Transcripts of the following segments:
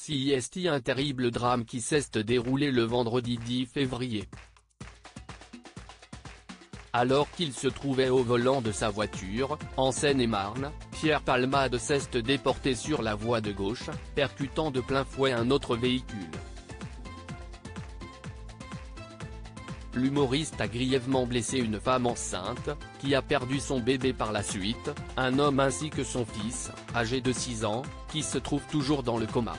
CIST, un terrible drame qui s'est déroulé le vendredi 10 février. Alors qu'il se trouvait au volant de sa voiture, en Seine-et-Marne, Pierre Palmade s'est déporté sur la voie de gauche, percutant de plein fouet un autre véhicule. L'humoriste a grièvement blessé une femme enceinte, qui a perdu son bébé par la suite, un homme ainsi que son fils, âgé de 6 ans, qui se trouve toujours dans le coma.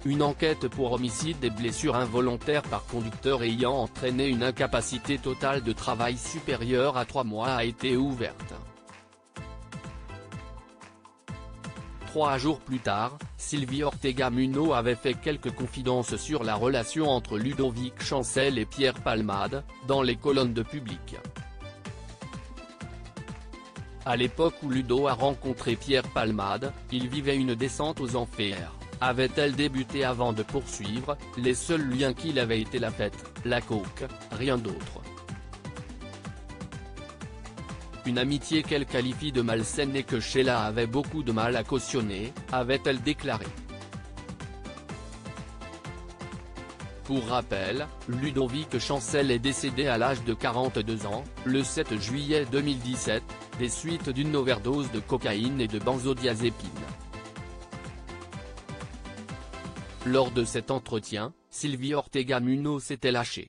Une enquête pour homicide et blessure involontaire par conducteur ayant entraîné une incapacité totale de travail supérieure à 3 mois a été ouverte. 3 jours plus tard, Sylvie Ortega-Munoz avait fait quelques confidences sur la relation entre Ludovic Chancel et Pierre Palmade, dans les colonnes de Public. À l'époque où Ludo a rencontré Pierre Palmade, il vivait une descente aux enfers. Avait-elle débuté avant de poursuivre, les seuls liens qu'il avait été la fête, la coke, rien d'autre. Une amitié qu'elle qualifie de malsaine et que Sheila avait beaucoup de mal à cautionner, avait-elle déclaré. Pour rappel, Ludovic Chancel est décédé à l'âge de 42 ans, le 7 juillet 2017, des suites d'une overdose de cocaïne et de benzodiazépine. Lors de cet entretien, Sylvie Ortega-Munoz s'était lâchée.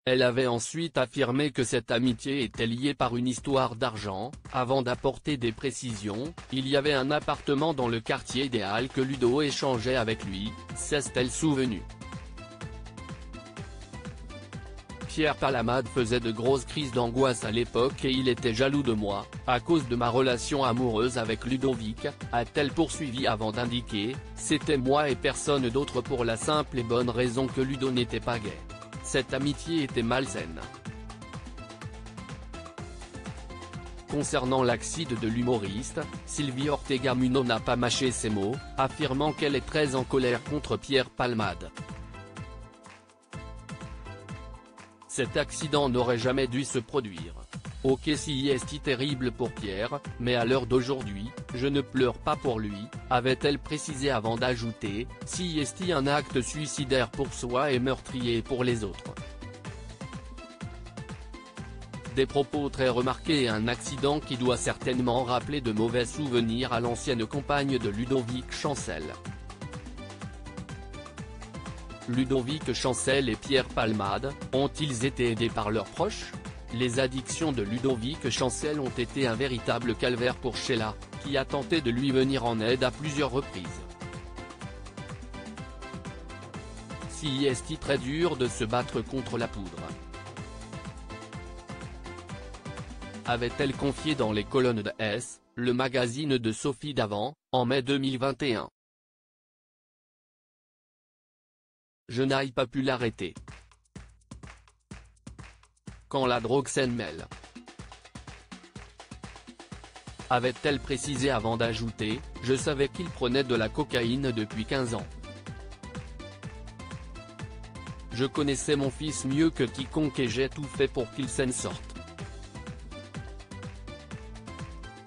Elle avait ensuite affirmé que cette amitié était liée par une histoire d'argent, avant d'apporter des précisions. Il y avait un appartement dans le quartier idéal que Ludo échangeait avec lui, s'est-elle souvenue. Pierre Palmade faisait de grosses crises d'angoisse à l'époque et il était jaloux de moi, à cause de ma relation amoureuse avec Ludovic, a-t-elle poursuivi avant d'indiquer, c'était moi et personne d'autre pour la simple et bonne raison que Ludo n'était pas gay. Cette amitié était malsaine. Concernant l'accident de l'humoriste, Sylvie Ortega-Munoz n'a pas mâché ses mots, affirmant qu'elle est très en colère contre Pierre Palmade. Cet accident n'aurait jamais dû se produire. Ok, CIST terrible pour Pierre, mais à l'heure d'aujourd'hui, je ne pleure pas pour lui, avait-elle précisé avant d'ajouter, CIST un acte suicidaire pour soi et meurtrier pour les autres. Des propos très remarqués et un accident qui doit certainement rappeler de mauvais souvenirs à l'ancienne compagne de Ludovic Chancel. Ludovic Chancel et Pierre Palmade, ont-ils été aidés par leurs proches? Les addictions de Ludovic Chancel ont été un véritable calvaire pour Sheila, qui a tenté de lui venir en aide à plusieurs reprises. CIST très dur de se battre contre la poudre. Avait-elle confié dans les colonnes de S, le magazine de Sophie Davant, en mai 2021. Je n'ai pas pu l'arrêter. Quand la drogue s'en mêle. Avait-elle précisé avant d'ajouter, je savais qu'il prenait de la cocaïne depuis 15 ans. Je connaissais mon fils mieux que quiconque et j'ai tout fait pour qu'il s'en sorte.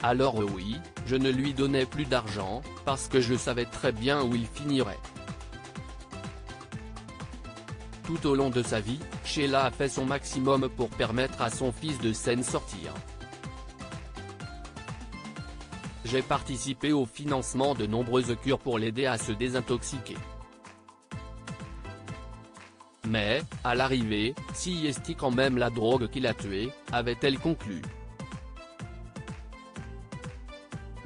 Alors oui, je ne lui donnais plus d'argent, parce que je savais très bien où il finirait. Tout au long de sa vie, Sheila a fait son maximum pour permettre à son fils de s'en sortir. J'ai participé au financement de nombreuses cures pour l'aider à se désintoxiquer. Mais, à l'arrivée, CIST quand même la drogue qui l'a tué, avait-elle conclu.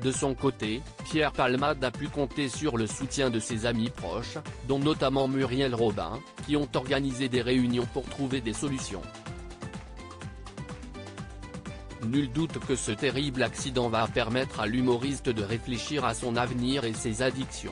De son côté, Pierre Palmade a pu compter sur le soutien de ses amis proches, dont notamment Muriel Robin, qui ont organisé des réunions pour trouver des solutions. Nul doute que ce terrible accident va permettre à l'humoriste de réfléchir à son avenir et ses addictions.